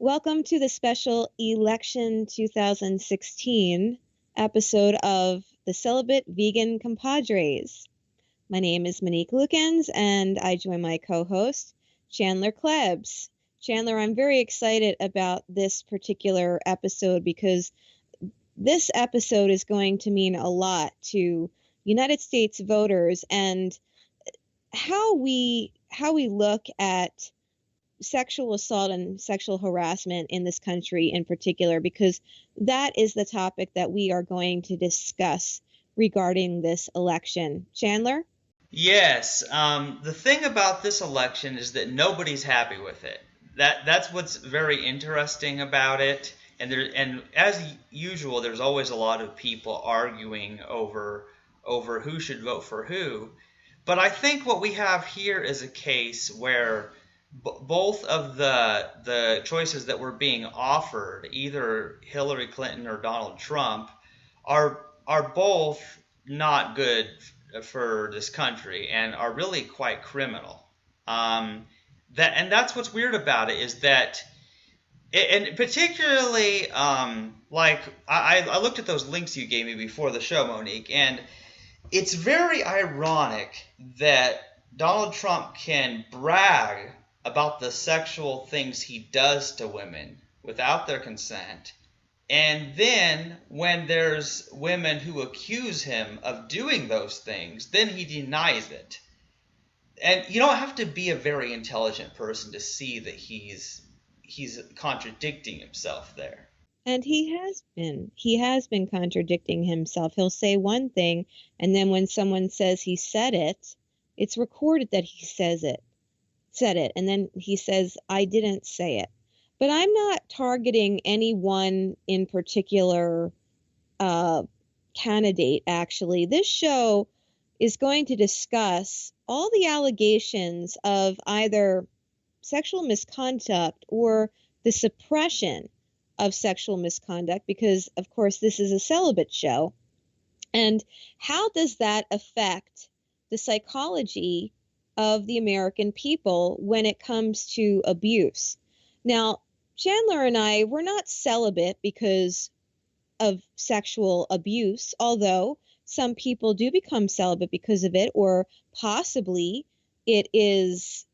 Welcome to the special Election 2016 episode of the Celibate Vegan Compadres. My name is Monique Lukens, and I join my co-host, Chandler Klebs. Chandler, I'm very excited about this particular episode because this episode is going to mean a lot to United States voters and how we look at sexual assault and sexual harassment in this country in particular, because that is the topic that we are going to discuss regarding this election. Chandler? Yes, the thing about this election is that nobody's happy with it. That's what's very interesting about it. And as usual, there's always a lot of people arguing over who should vote for who. But I think what we have here is a case where both of the choices that were being offered, either Hillary Clinton or Donald Trump, are both not good for this country and are really quite criminal. That's what's weird about it, is that, and particularly like I looked at those links you gave me before the show, Monique, and it's very ironic that Donald Trump can brag about the sexual things he does to women without their consent, and then when there's women who accuse him of doing those things, then he denies it. And you don't have to be a very intelligent person to see that he's contradicting himself there. And he has been contradicting himself. He'll say one thing, and then when someone says he said it, it's recorded that he said it, and then he says, I didn't say it. But I'm not targeting any one in particular candidate, actually. This show is going to discuss all the allegations of either sexual misconduct or the suppression of sexual misconduct, because, of course, this is a celibate show. And how does that affect the psychology of the American people when it comes to abuse? Now, Chandler and I, we're not celibate because of sexual abuse, although some people do become celibate because of it, or possibly it is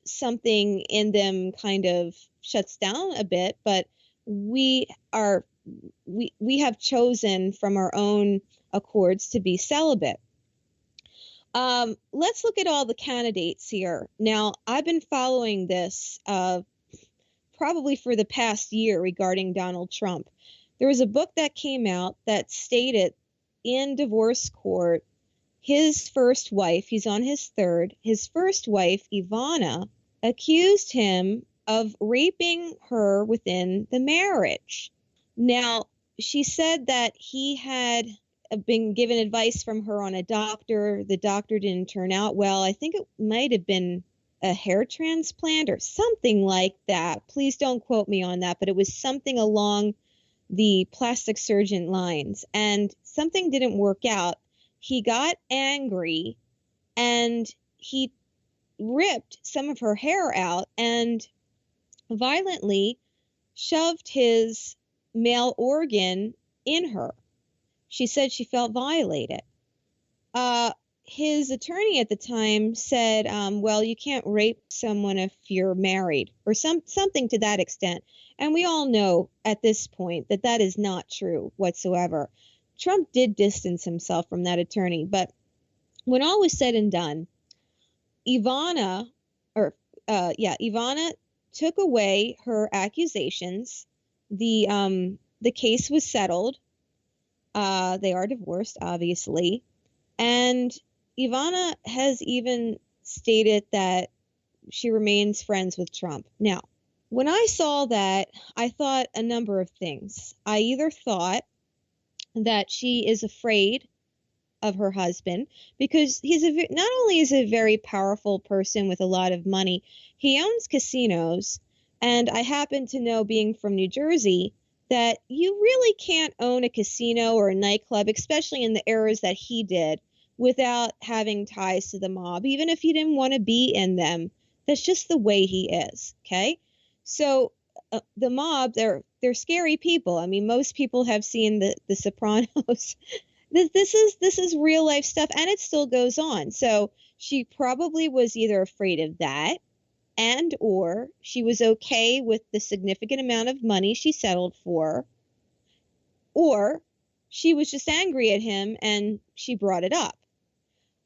something in them kind of shuts down a bit, but we have chosen from our own accords to be celibate. Let's look at all the candidates here. Now, I've been following this probably for the past year regarding Donald Trump. There was a book that came out that stated in divorce court, his first wife, he's on his third, his first wife, Ivana, accused him of raping her within the marriage. Now, she said that he had been given advice from her on a doctor. The doctor didn't turn out well. I think it might have been a hair transplant or something like that. Please don't quote me on that, but it was something along the plastic surgeon lines, and something didn't work out. He got angry and he ripped some of her hair out and violently shoved his male organ in her. She said she felt violated. His attorney at the time said, well, you can't rape someone if you're married, or something to that extent. And we all know at this point that that is not true whatsoever. Trump did distance himself from that attorney, but when all was said and done, Ivana took away her accusations. The case was settled. They are divorced, obviously. And Ivana has even stated that she remains friends with Trump. Now, when I saw that, I thought a number of things. I either thought that she is afraid of her husband because not only is he a very powerful person with a lot of money, he owns casinos. And I happen to know, being from New Jersey, that you really can't own a casino or a nightclub, especially in the eras that he did, without having ties to the mob, even if you didn't want to be in them. That's just the way he is, okay? So the mob, they're scary people. I mean, most people have seen the Sopranos. This is real life stuff, and it still goes on. So she probably was either afraid of that, and or she was okay with the significant amount of money she settled for, or she was just angry at him and she brought it up.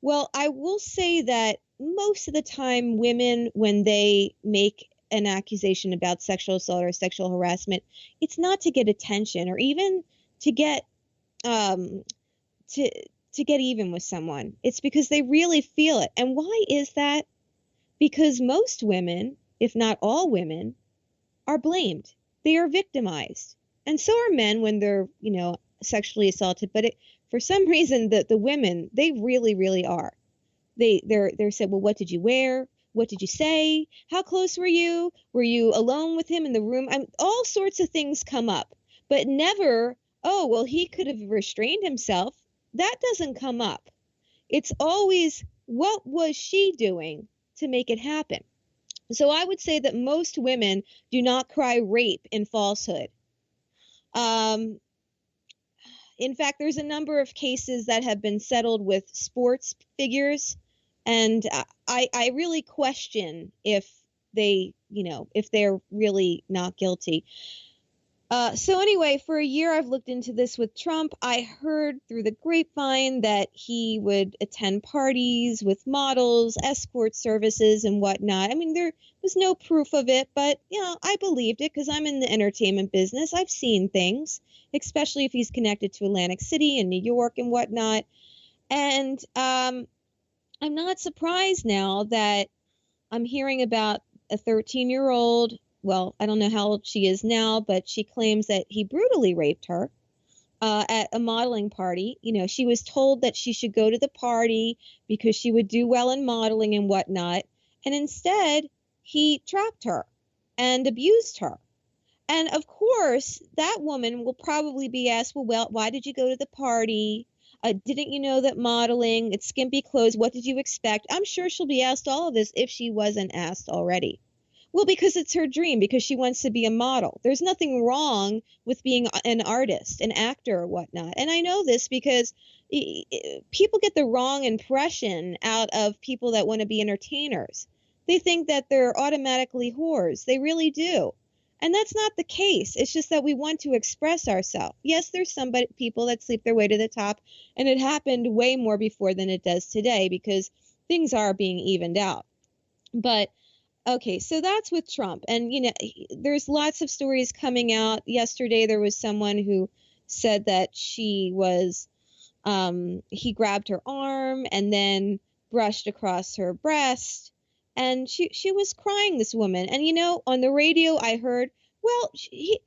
Well, I will say that most of the time, women, when they make an accusation about sexual assault or sexual harassment, it's not to get attention or even to get um, to get even with someone. It's because they really feel it. And why is that? Because most women, if not all women, are blamed. They are victimized. And so are men when they're, sexually assaulted. But for some reason, the women, they really, really are. They're said, well, what did you wear? What did you say? How close were you? Were you alone with him in the room? All sorts of things come up, but never, oh, well, he could have restrained himself. That doesn't come up. It's always, what was she doing to make it happen? So I would say that most women do not cry rape in falsehood. In fact, there's a number of cases that have been settled with sports figures, and I really question if if they're really not guilty. So anyway, for a year I've looked into this with Trump. I heard through the grapevine that he would attend parties with models, escort services, and whatnot. I mean, there was no proof of it, but I believed it because I'm in the entertainment business. I've seen things, especially if he's connected to Atlantic City and New York and whatnot. And I'm not surprised now that I'm hearing about a 13-year-old. Well, I don't know how old she is now, but she claims that he brutally raped her at a modeling party. She was told that she should go to the party because she would do well in modeling and whatnot. And instead, he trapped her and abused her. And of course, that woman will probably be asked, well, why did you go to the party? Didn't you know that modeling, it's skimpy clothes, what did you expect? I'm sure she'll be asked all of this if she wasn't asked already. Well, because it's her dream, because she wants to be a model. There's nothing wrong with being an artist, an actor or whatnot. And I know this because people get the wrong impression out of people that want to be entertainers. They think that they're automatically whores. They really do. And that's not the case. It's just that we want to express ourselves. Yes, there's people that sleep their way to the top, and it happened way more before than it does today because things are being evened out. But okay, so that's with Trump. And, there's lots of stories coming out. Yesterday, there was someone who said that he grabbed her arm and then brushed across her breast. And she was crying, this woman. And, on the radio, I heard, well, he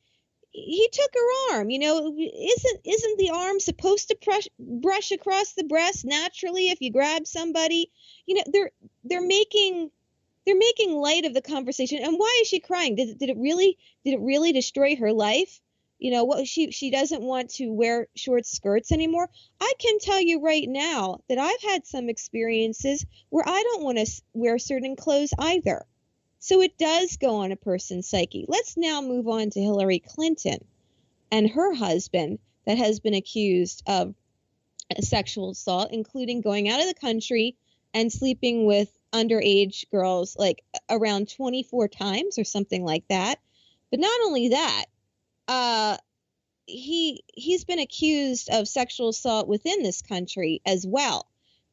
took her arm. Isn't the arm supposed to brush across the breast naturally if you grab somebody? They're making light of the conversation. And why is she crying? Did it really destroy her life? What she doesn't want to wear short skirts anymore. I can tell you right now that I've had some experiences where I don't want to wear certain clothes either. So it does go on a person's psyche. Let's now move on to Hillary Clinton and her husband that has been accused of sexual assault, including going out of the country and sleeping with underage girls like around 24 times or something like that. But not only that, he's been accused of sexual assault within this country as well.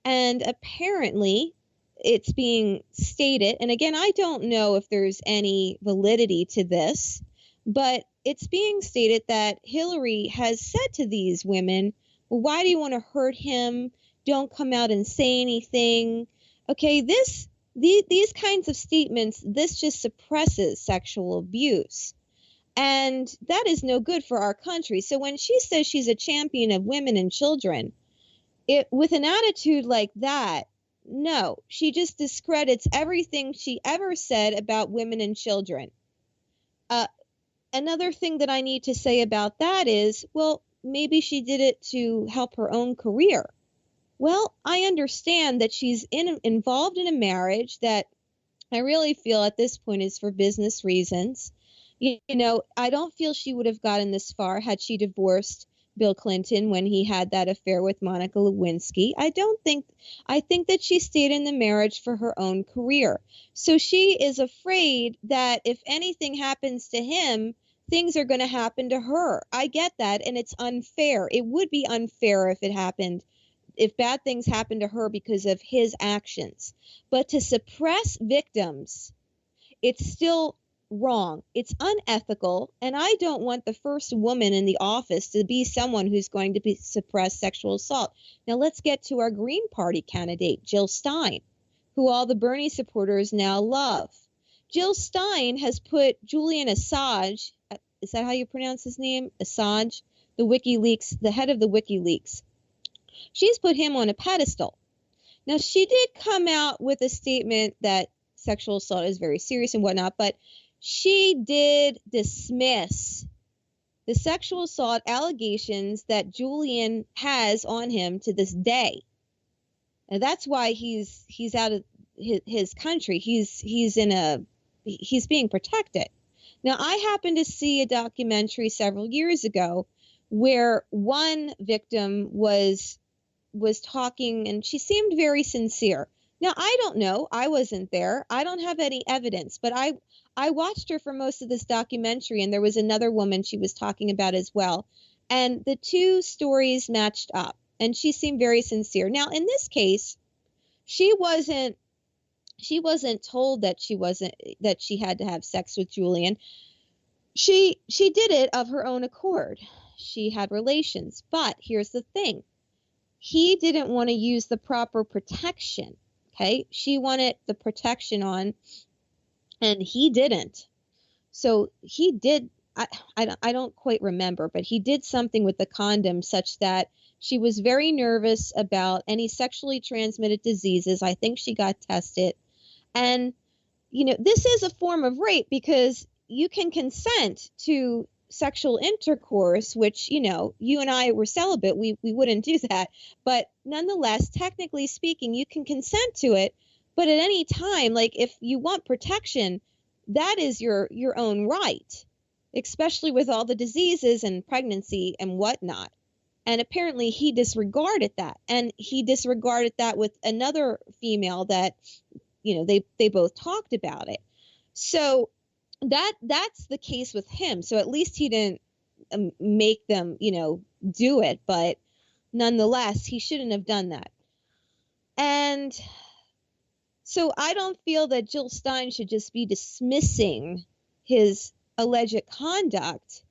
And apparently it's being stated, and again, I don't know if there's any validity to this, but it's being stated that Hillary has said to these women, well, why do you want to hurt him? Don't come out and say anything. Okay, these kinds of statements, this just suppresses sexual abuse. And that is no good for our country. So when she says she's a champion of women and children, with an attitude like that, no, she just discredits everything she ever said about women and children. Another thing that I need to say about that is, well, maybe she did it to help her own career. Well, I understand that she's involved in a marriage that I really feel at this point is for business reasons. I don't feel she would have gotten this far had she divorced Bill Clinton when he had that affair with Monica Lewinsky. I think that she stayed in the marriage for her own career. So she is afraid that if anything happens to him, things are going to happen to her. I get that, and it's unfair. It would be unfair if bad things happened to her because of his actions. But to suppress victims, it's still wrong. It's unethical, and I don't want the first woman in the office to be someone who's going to suppress sexual assault. Now let's get to our Green Party candidate, Jill Stein, who all the Bernie supporters now love. Jill Stein has put Julian Assange, is that how you pronounce his name? Assange, the head of the WikiLeaks. She's put him on a pedestal. Now, she did come out with a statement that sexual assault is very serious and whatnot, but she did dismiss the sexual assault allegations that Julian has on him to this day. And that's why he's out of his country. He's being protected. Now, I happened to see a documentary several years ago where one victim was talking, and she seemed very sincere. Now, I don't know. I wasn't there. I don't have any evidence, but I watched her for most of this documentary, and there was another woman she was talking about as well. And the two stories matched up, and she seemed very sincere. Now, in this case, she wasn't told that she had to have sex with Julian. She did it of her own accord. She had relations. But here's the thing. He didn't want to use the proper protection. Okay, she wanted the protection on, and he didn't. So he did. I don't quite remember, but he did something with the condom such that she was very nervous about any sexually transmitted diseases. I think she got tested, and this is a form of rape because you can consent to sexual intercourse, which, you and I were celibate, we wouldn't do that. But nonetheless, technically speaking, you can consent to it. But at any time, like if you want protection, that is your own right, especially with all the diseases and pregnancy and whatnot. And apparently he disregarded that. And he disregarded that with another female that, they both talked about it. So that's the case with him. So at least he didn't make them, do it. But nonetheless, he shouldn't have done that. And so I don't feel that Jill Stein should just be dismissing his alleged conduct.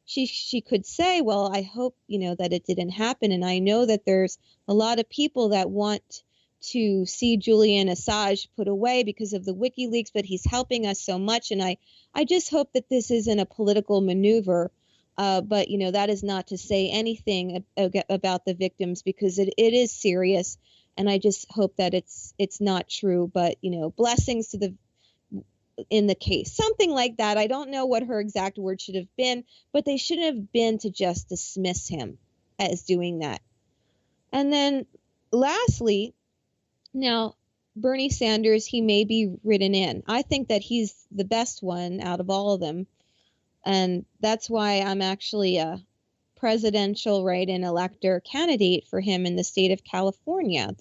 She could say, well, I hope, that it didn't happen. And I know that there's a lot of people that want to see Julian Assange put away because of the WikiLeaks, but he's helping us so much. And I just hope that this isn't a political maneuver. But, that is not to say anything about the victims because it is serious. And I just hope that it's not true. But, blessings in the case, something like that. I don't know what her exact words should have been, but they shouldn't have been to just dismiss him as doing that. And then lastly, now, Bernie Sanders, he may be written in. I think that he's the best one out of all of them. And that's why I'm actually a presidential write-in elector candidate for him in the state of California.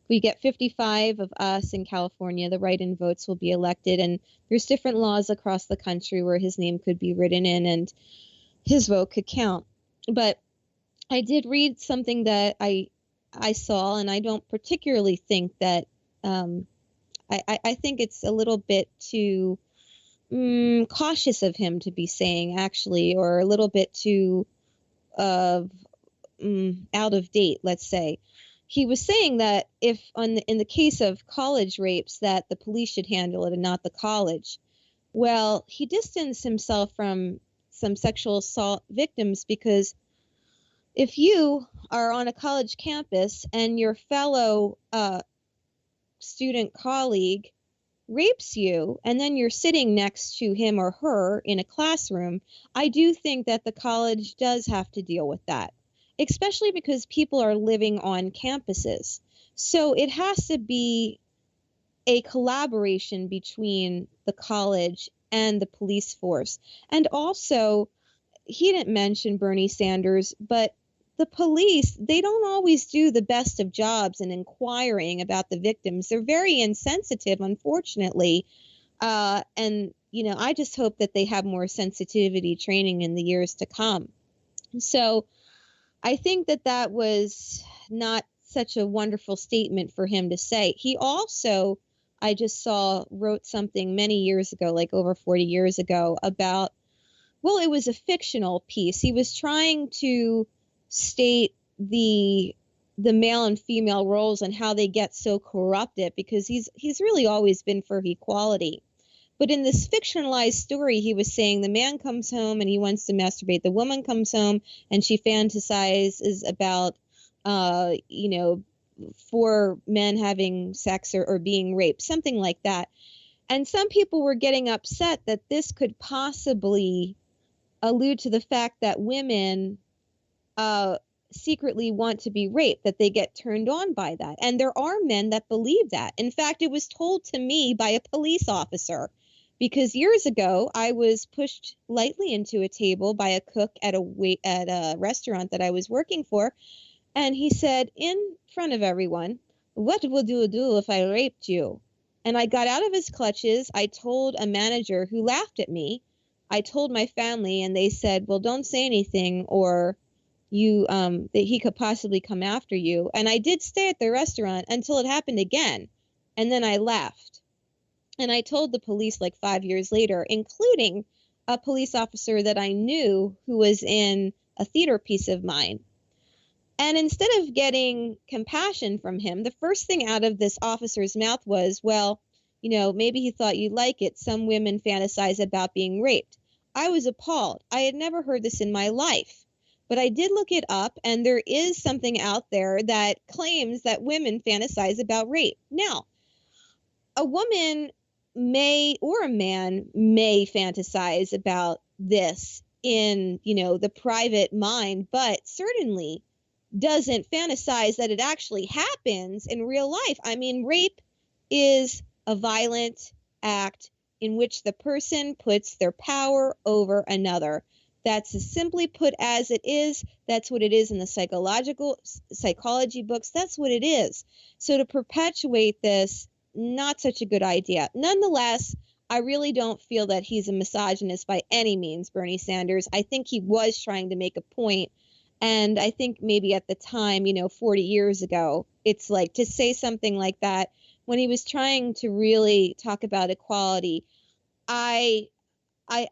We get 55 of us in California. The write-in votes will be elected. And there's different laws across the country where his name could be written in and his vote could count. But I did read something that I saw, and I don't particularly think that I think it's a little bit too cautious of him to be saying, actually, or a little bit too out of date, let's say. He was saying that in the case of college rapes, that the police should handle it and not the college. Well, he distanced himself from some sexual assault victims because if you are on a college campus and your fellow student colleague rapes you and then you're sitting next to him or her in a classroom, I do think that the college does have to deal with that, especially because people are living on campuses. So it has to be a collaboration between the college and the police force. And also, he didn't mention Bernie Sanders, but the police, they don't always do the best of jobs in inquiring about the victims. They're very insensitive, unfortunately. And, you know, I just hope that they have more sensitivity training in the years to come. So I think that that was not such a wonderful statement for him to say. He also, I just saw, wrote something many years ago, like over 40 years ago, about, well, it was a fictional piece. He was trying to state the male and female roles and how they get so corrupted, because he's really always been for equality. But in this fictionalized story, he was saying the man comes home and he wants to masturbate. The woman comes home and she fantasizes about, you know, 4 men having sex or being raped, something like that. And some people were getting upset that this could possibly allude to the fact that women secretly want to be raped, that they get turned on by that. And there are men that believe that. In fact, it was told to me by a police officer, because years ago I was pushed lightly into a table by a cook at a restaurant that I was working for, and he said in front of everyone, "What would you do if I raped you?" And I got out of his clutches. I told a manager, who laughed at me. I told my family, and they said, "Well, don't say anything, or that he could possibly come after you." And I did stay at the restaurant until it happened again, and then I left. And I told the police like 5 years later, including a police officer that I knew who was in a theater piece of mine. And instead of getting compassion from him, the first thing out of this officer's mouth was, "Well, you know, maybe he thought you'd like it. Some women fantasize about being raped." I was appalled. I had never heard this in my life. But I did look it up, and there is something out there that claims that women fantasize about rape. Now, a woman may, or a man may, fantasize about this in, you know, the private mind, but certainly doesn't fantasize that it actually happens in real life. I mean, rape is a violent act in which the person puts their power over another. That's as simply put as it is. That's what it is in the psychology books. That's what it is. So to perpetuate this, not such a good idea. Nonetheless, I really don't feel that he's a misogynist by any means, Bernie Sanders. I think he was trying to make a point. And I think maybe at the time, you know, 40 years ago, it's like to say something like that when he was trying to really talk about equality. I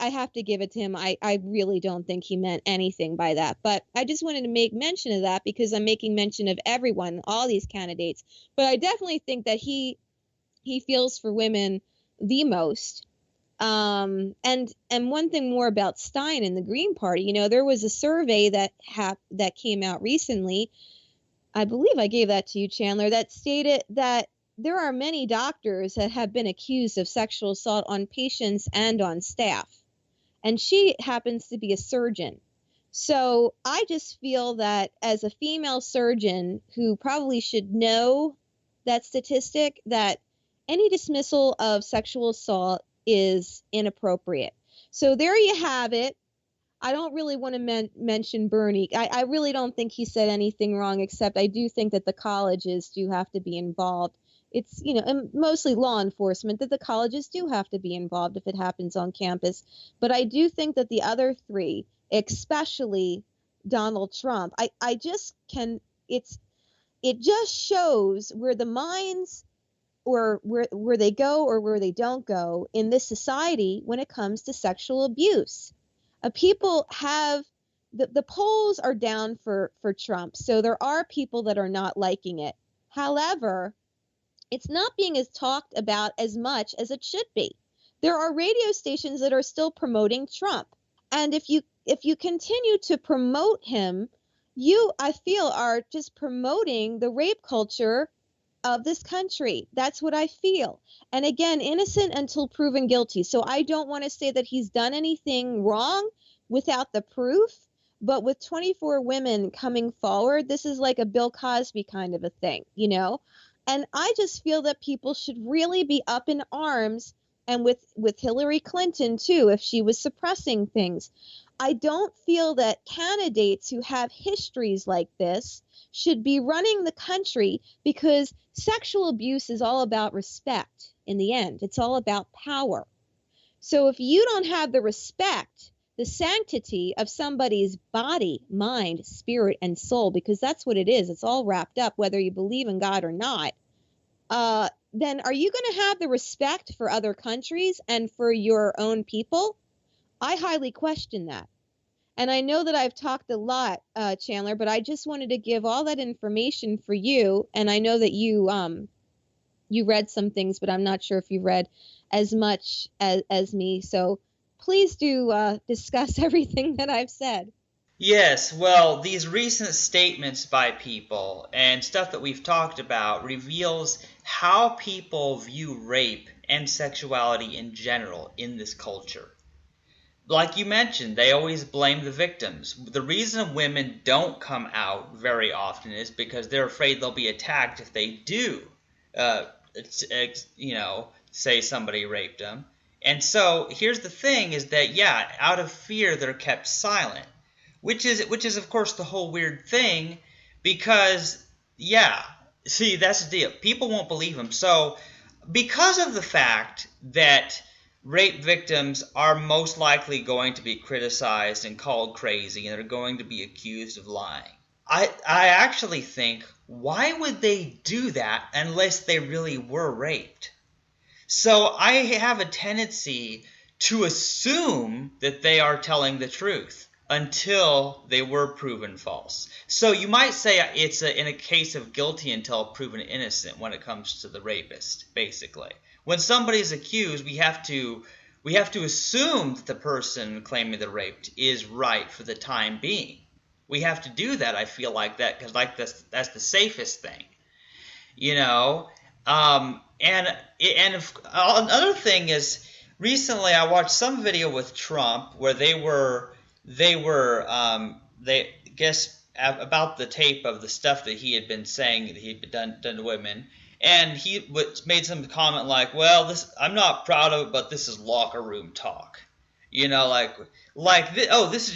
have to give it to him. I really don't think he meant anything by that. But I just wanted to make mention of that because I'm making mention of everyone, all these candidates. But I definitely think that he feels for women the most. And one thing more about Stein and the Green Party. You know, there was a survey that came out recently. I believe I gave that to you, Chandler, that stated that there are many doctors that have been accused of sexual assault on patients and on staff. And she happens to be a surgeon. So I just feel that as a female surgeon who probably should know that statistic, that any dismissal of sexual assault is inappropriate. So there you have it. I don't really want to mention Bernie. I really don't think he said anything wrong, except I do think that the colleges do have to be involved. It's, you know, and mostly law enforcement, that the colleges do have to be involved if it happens on campus. But I do think that the other three, especially Donald Trump, I just can, it just shows where the minds, or where they go or where they don't go in this society when it comes to sexual abuse. People have, the polls are down for Trump, so there are people that are not liking it. However, it's not being as talked about as much as it should be. There are radio stations that are still promoting Trump. And if you continue to promote him, you, I feel, are just promoting the rape culture of this country. That's what I feel. And again, innocent until proven guilty. So I don't want to say that he's done anything wrong without the proof. But with 24 women coming forward, this is like a Bill Cosby kind of a thing, you know? And I just feel that people should really be up in arms and with Hillary Clinton too, if she was suppressing things. I don't feel that candidates who have histories like this should be running the country, because sexual abuse is all about respect in the end. It's all about power. So if you don't have the respect, the sanctity of somebody's body, mind, spirit, and soul, because that's what it is, it's all wrapped up, whether you believe in God or not, then are you going to have the respect for other countries and for your own people? I highly question that. And I know that I've talked a lot, Chandler, but I just wanted to give all that information for you. And I know that you read some things, but I'm not sure if you read as much as me. So please do discuss everything that I've said. Yes, well, these recent statements by people and stuff that we've talked about reveals how people view rape and sexuality in general in this culture. Like you mentioned, they always blame the victims. The reason women don't come out very often is because they're afraid they'll be attacked if they do, uh, say somebody raped them. And so here's the thing is that, yeah, out of fear, they're kept silent. Which is of course the whole weird thing, because yeah, see, that's the deal. People won't believe him. So because of the fact that rape victims are most likely going to be criticized and called crazy, and they're going to be accused of lying, I actually think, why would they do that unless they really were raped? So I have a tendency to assume that they are telling the truth until they were proven false. So you might say it's in a case of guilty until proven innocent when it comes to the rapist, basically. When somebody's accused, we have to assume that the person claiming the raped is right for the time being. We have to do that, I feel like that, because that's the safest thing. Another thing is, recently I watched some video with Trump where they guess about the tape of the stuff that he had been saying that he'd done to women, and he made some comment like, "Well, I'm not proud of it, but this is locker room talk." This is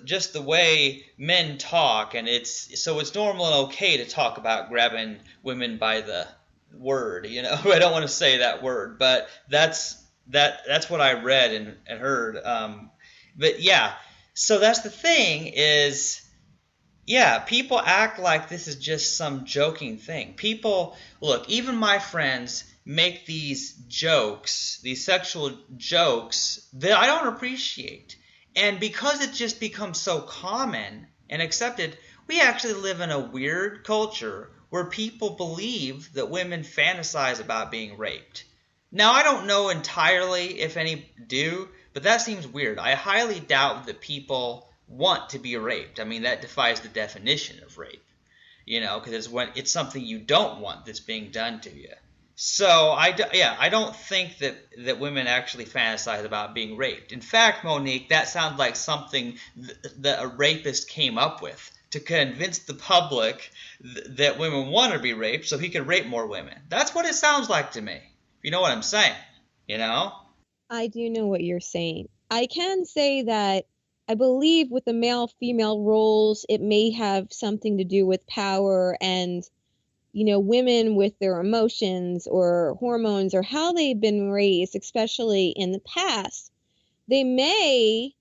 just the way men talk, and it's normal and okay to talk about grabbing women by the word. I don't want to say that word, but that's what I read and heard. But yeah, so that's the thing is, yeah, people act like this is just some joking thing. People, look, even my friends make these jokes, these sexual jokes that I don't appreciate. And because it just becomes so common and accepted, we actually live in a weird culture where people believe that women fantasize about being raped. Now, I don't know entirely if any do, but that seems weird. I highly doubt that people want to be raped. I mean, that defies the definition of rape, because it's something you don't want that's being done to you. So I don't think that women actually fantasize about being raped. In fact, Monique, that sounds like something that a rapist came up with to convince the public that women want to be raped so he could rape more women. That's what it sounds like to me. You know what I'm saying, I do know what you're saying. I can say that I believe with the male-female roles, it may have something to do with power and, women with their emotions or hormones or how they've been raised, especially in the past. They may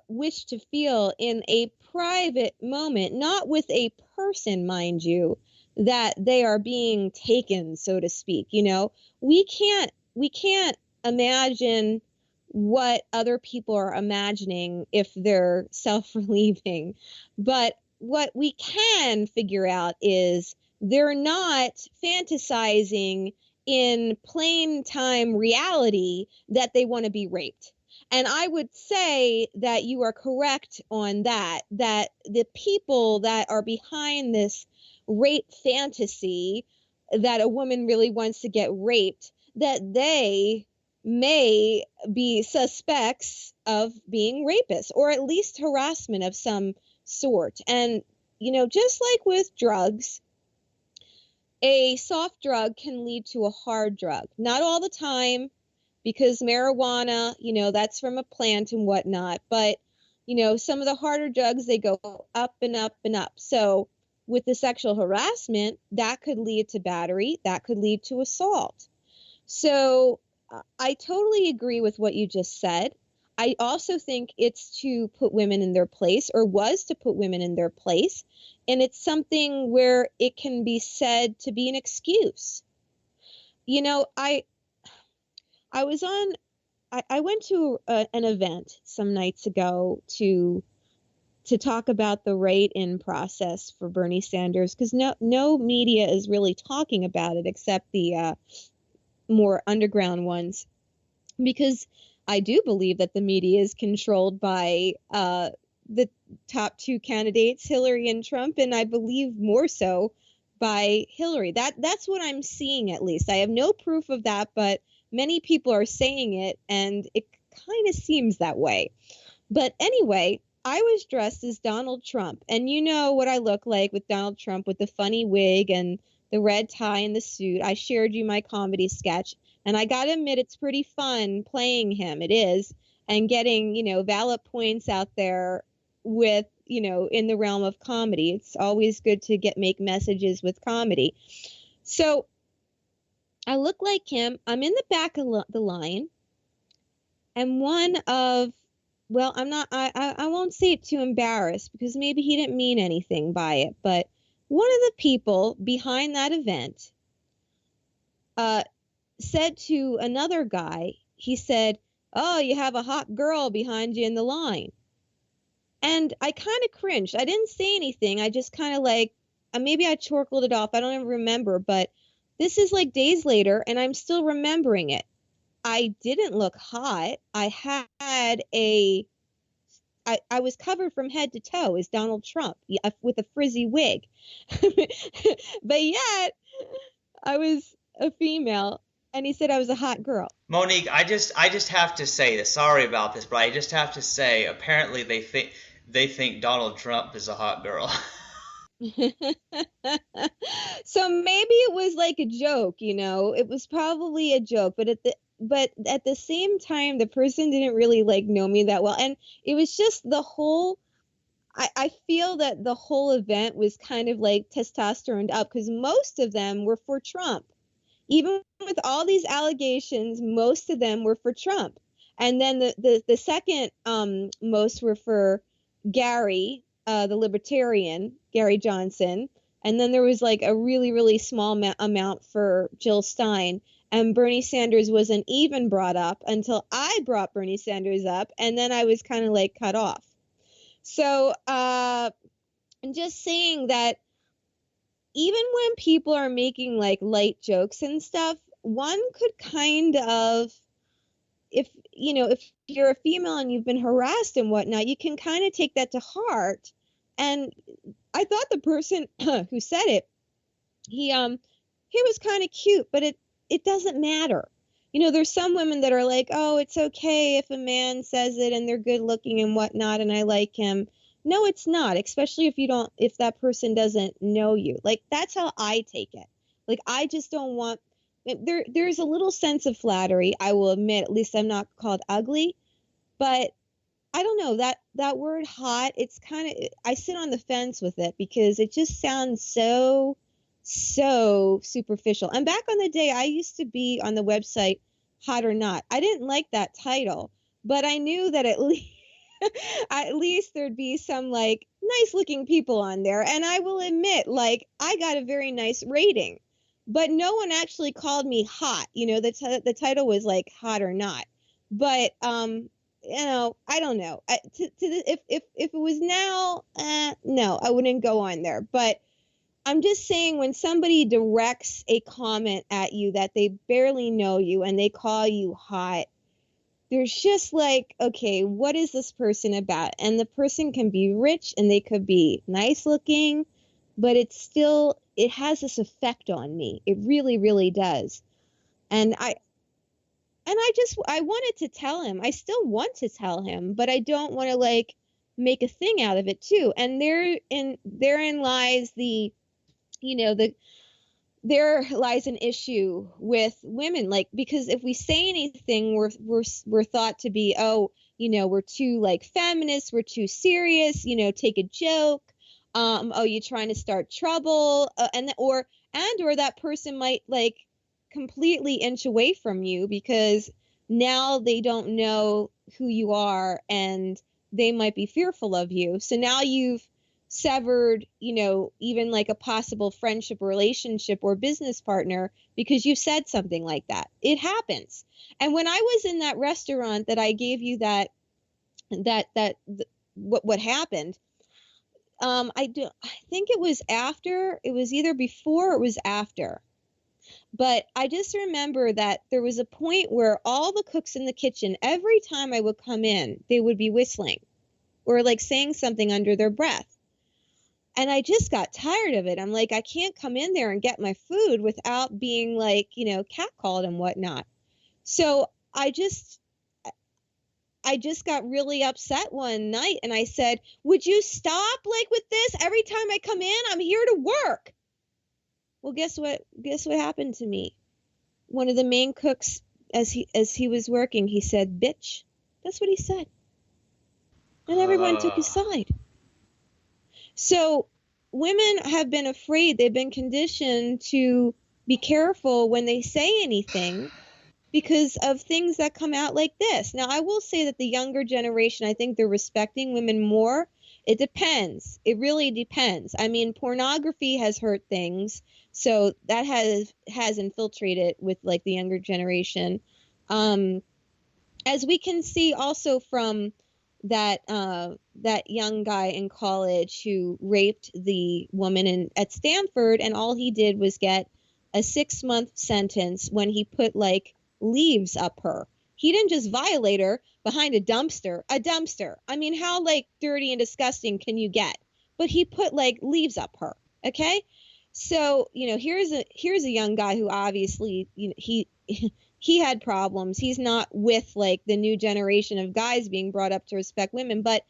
wish to feel in a private moment, not with a person, mind you, that they are being taken, so to speak. We can't imagine what other people are imagining if they're self-relieving. But what we can figure out is they're not fantasizing in plain time reality that they want to be raped. And I would say that you are correct on that the people that are behind this rape fantasy, that a woman really wants to get raped, that they may be suspects of being rapists or at least harassment of some sort. And, just like with drugs, a soft drug can lead to a hard drug. Not all the time, because marijuana, that's from a plant and whatnot. But, some of the harder drugs, they go up and up and up. So with the sexual harassment, that could lead to battery, that could lead to assault. So I totally agree with what you just said. I also think it's to put women in their place, or was to put women in their place. And it's something where it can be said to be an excuse. I was on, I went to an event some nights ago to talk about the write-in process for Bernie Sanders, because no media is really talking about it except the more underground ones, because I do believe that the media is controlled by the top two candidates, Hillary and Trump, and I believe more so by Hillary. That's what I'm seeing, at least. I have no proof of that, but many people are saying it, and it kind of seems that way. But anyway, I was dressed as Donald Trump, and you know what I look like with Donald Trump, with the funny wig and the red tie and the suit. I shared you my comedy sketch, and I gotta admit, it's pretty fun playing him. It is, and getting, valid points out there with, in the realm of comedy. It's always good to make messages with comedy. So I look like him. I'm in the back of the line, and I won't say it too embarrassed, because maybe he didn't mean anything by it, but one of the people behind that event said to another guy, he said, "Oh, you have a hot girl behind you in the line." And I kind of cringed. I didn't say anything. I just kind of maybe I chortled it off. I don't even remember, but this is like days later, and I'm still remembering it. I didn't look hot. I was covered from head to toe as Donald Trump with a frizzy wig. But yet I was a female, and he said I was a hot girl. Monique, I just have to say this. Sorry about this, but I just have to say, apparently they think Donald Trump is a hot girl. So maybe it was like a joke, it was probably a joke, but at the same time, the person didn't really know me that well. And it was just I feel that the whole event was kind of like testosterone up, because most of them were for Trump. Even with all these allegations, most of them were for Trump. And then the second most were for Gary, the libertarian, Gary Johnson. And then there was a really, really small amount for Jill Stein. And Bernie Sanders wasn't even brought up until I brought Bernie Sanders up. And then I was kind of cut off. So I'm just saying that even when people are making light jokes and stuff, one could kind of, if you're a female and you've been harassed and whatnot, you can kind of take that to heart. And I thought the person who said it, he was kind of cute, but it doesn't matter. There's some women that are oh, it's okay if a man says it and they're good looking and whatnot, and I like him. No, it's not, especially if that person doesn't know you. That's how I take it. I just don't want, there's a little sense of flattery, I will admit. At least I'm not called ugly, but I don't know, that word hot, it's kind of, I sit on the fence with it, because it just sounds so superficial. And back on the day, I used to be on the website Hot or Not. I didn't like that title, but I knew that at least there'd be some nice looking people on there. And I will admit, I got a very nice rating, but no one actually called me hot. The title was Hot or Not. But I don't know. If it was now, no, I wouldn't go on there. But I'm just saying, when somebody directs a comment at you that they barely know you and they call you hot, there's just okay, what is this person about? And the person can be rich and they could be nice looking, but it has this effect on me. It really, really does. And I wanted to tell him. I still want to tell him, but I don't want to make a thing out of it too. And therein lies the there lies an issue with women, like, because if we say anything, we're thought to be, oh, we're too like feminist, we're too serious, take a joke, oh, you trying to start trouble, or that person might like completely inch away from you because now they don't know who you are and they might be fearful of you. So now you've severed, even like a possible friendship, relationship, or business partner because you said something like that. It happens. And when I was in that restaurant that I gave you what happened, I think it was either before or it was after. But I just remember that there was a point where all the cooks in the kitchen, every time I would come in, they would be whistling or like saying something under their breath. And I just got tired of it. I'm like, I can't come in there and get my food without being like, catcalled and whatnot. So I just got really upset one night and I said, would you stop like with this? Every time I come in, I'm here to work. Well, guess what happened to me? One of the main cooks, as he was working, he said, bitch. That's what he said. And everyone took his side. So women have been afraid. They've been conditioned to be careful when they say anything because of things that come out like this. Now, I will say that the younger generation, I think they're respecting women more. It depends. It really depends. I mean, pornography has hurt things. So that has infiltrated with like the younger generation. As we can see also from that young guy in college who raped the woman at Stanford, and all he did was get a 6-month sentence when he put like leaves up her. He didn't just violate her behind a dumpster. I mean, how like dirty and disgusting can you get? But he put like leaves up her. Okay. So, here's a young guy who obviously, he had problems. He's not with like the new generation of guys being brought up to respect women, but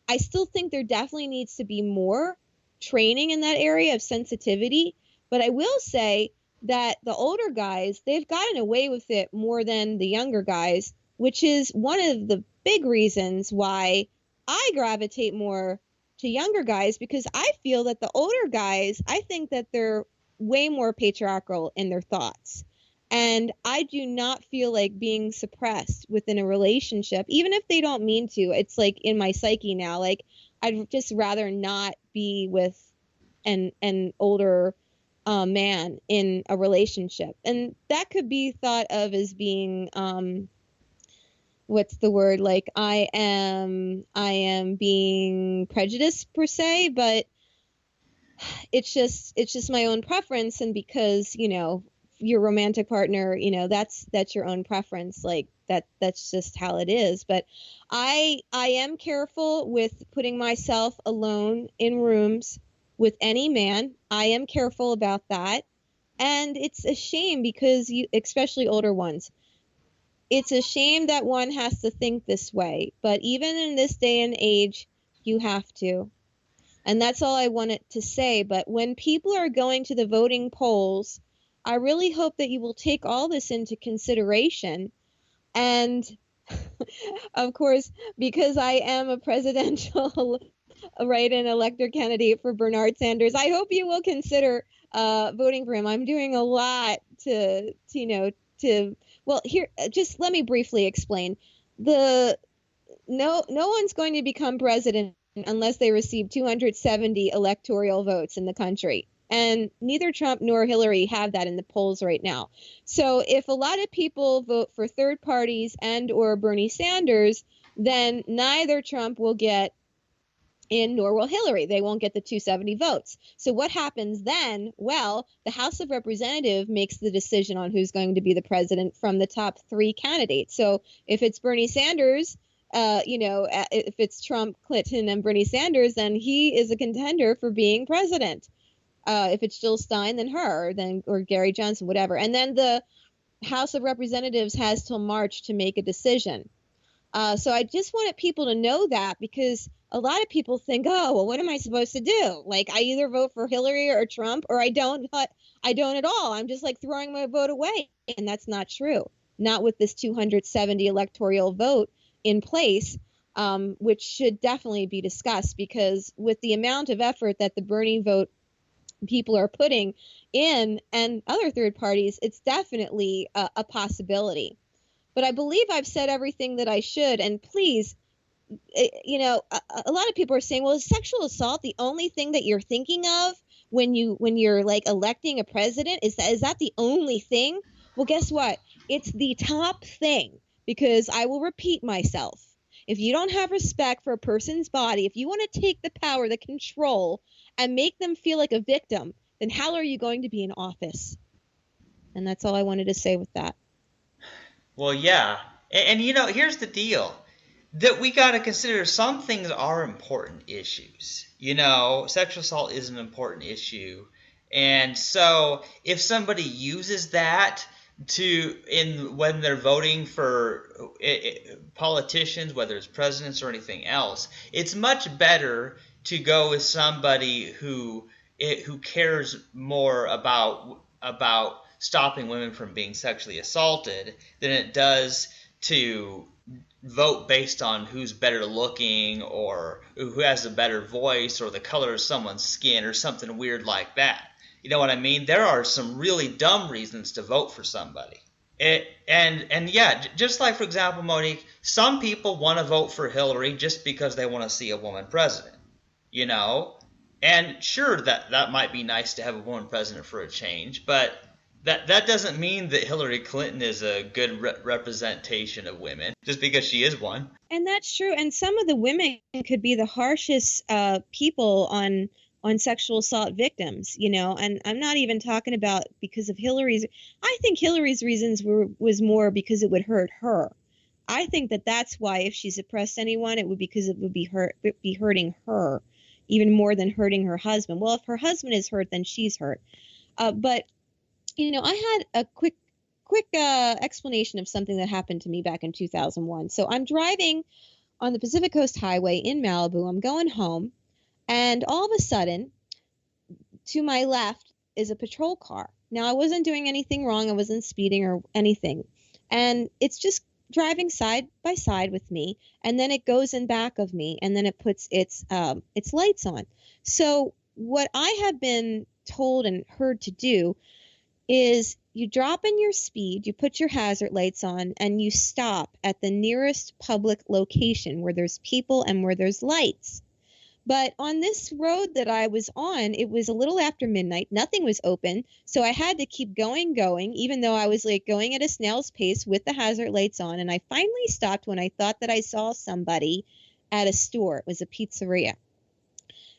I still think there definitely needs to be more training in that area of sensitivity. But I will say that the older guys, they've gotten away with it more than the younger guys, which is one of the big reasons why I gravitate more to younger guys, because I feel that the older guys, I think that they're way more patriarchal in their thoughts. And I do not feel like being suppressed within a relationship, even if they don't mean to. It's like in my psyche now, like I'd just rather not be with an older man in a relationship. And that could be thought of as being, what's the word? Like I am being prejudiced per se, but it's just my own preference. And because, your romantic partner, that's your own preference. Like that's just how it is. But I am careful with putting myself alone in rooms with any man. I am careful about that. And it's a shame because especially older ones, it's a shame that one has to think this way. But even in this day and age, you have to. And that's all I wanted to say. But when people are going to the voting polls, I really hope that you will take all this into consideration. And of course, because I am a presidential write-in elector candidate for Bernard Sanders, I hope you will consider voting for him. I'm doing a lot to well, here, just let me briefly explain. No one's going to become president unless they receive 270 electoral votes in the country. And neither Trump nor Hillary have that in the polls right now. So if a lot of people vote for third parties and or Bernie Sanders, then neither Trump will get in nor will Hillary. They won't get the 270 votes. So what happens then? Well, the House of Representatives makes the decision on who's going to be the president from the top 3 candidates. So if it's Bernie Sanders, if it's Trump, Clinton, and Bernie Sanders, then he is a contender for being president. If it's Jill Stein, then her, or Gary Johnson, whatever. And then the House of Representatives has till March to make a decision. So I just wanted people to know that, because a lot of people think, oh, well, what am I supposed to do? Like, I either vote for Hillary or Trump, or I don't at all. I'm just like throwing my vote away. And that's not true. Not with this 270 electoral vote in place, which should definitely be discussed, because with the amount of effort that the Bernie vote people are putting in and other third parties, it's definitely a possibility. But I believe I've said everything that I should. And please, a lot of people are saying, well, is sexual assault the only thing that you're thinking of when you're like electing a president? Is that the only thing? Well, guess what? It's the top thing, because I will repeat myself. If you don't have respect for a person's body, if you want to take the power, the control, and make them feel like a victim, then how are you going to be in office? And that's all I wanted to say with that. Well, yeah. And here's the deal. That we got to consider some things are important issues. Sexual assault is an important issue. And so if somebody uses that when they're voting for politicians, whether it's presidents or anything else, it's much better to go with somebody who cares more about stopping women from being sexually assaulted than it does to vote based on who's better looking or who has a better voice or the color of someone's skin or something weird like that. You know what I mean? There are some really dumb reasons to vote for somebody. And yeah, just like, for example, Monique, some people want to vote for Hillary just because they want to see a woman president, And sure, that might be nice to have a woman president for a change, but that doesn't mean that Hillary Clinton is a good representation of women just because she is one. And that's true. And some of the women could be the harshest people on sexual assault victims, and I'm not even talking about because of Hillary's. I think Hillary's reasons was more because it would hurt her. I think that's why, if she suppressed anyone, it would because it would be hurting her even more than hurting her husband. Well, if her husband is hurt, then she's hurt. But I had a quick explanation of something that happened to me back in 2001. So I'm driving on the Pacific Coast Highway in Malibu. I'm going home, and all of a sudden, to my left is a patrol car. Now, I wasn't doing anything wrong. I wasn't speeding or anything. And it's just driving side by side with me, and then it goes in back of me, and then it puts its lights on. So what I have been told and heard to do is you drop in your speed, you put your hazard lights on, and you stop at the nearest public location where there's people and where there's lights. But on this road that I was on, it was a little after midnight. Nothing was open. So I had to keep going, even though I was like going at a snail's pace with the hazard lights on. And I finally stopped when I thought that I saw somebody at a store. It was a pizzeria.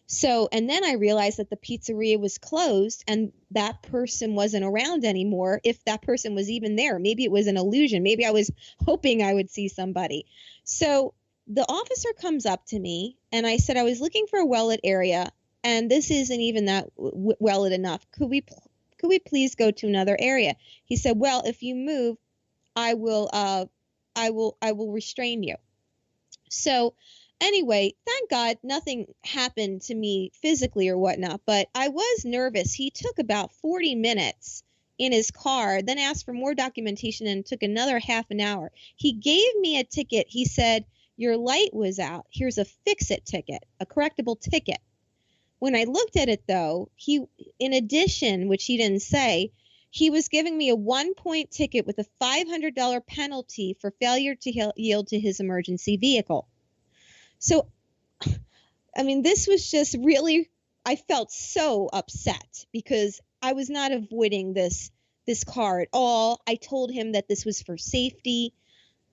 So, and then I realized that the pizzeria was closed and that person wasn't around anymore, if that person was even there. Maybe it was an illusion. Maybe I was hoping I would see somebody. So the officer comes up to me, and I said I was looking for a well-lit area, and this isn't even that well-lit enough. Could we please go to another area? He said, well, if you move, I will restrain you. So anyway, thank God nothing happened to me physically or whatnot, but I was nervous. He took about 40 minutes in his car, then asked for more documentation, and took another half an hour. He gave me a ticket. He said, your light was out. Here's a fix-it ticket, a correctable ticket. When I looked at it, though, in addition, which he didn't say, he was giving me a 1-point ticket with a $500 penalty for failure to yield to his emergency vehicle. So, I mean, this was just really, I felt so upset because I was not avoiding this car at all. I told him that this was for safety,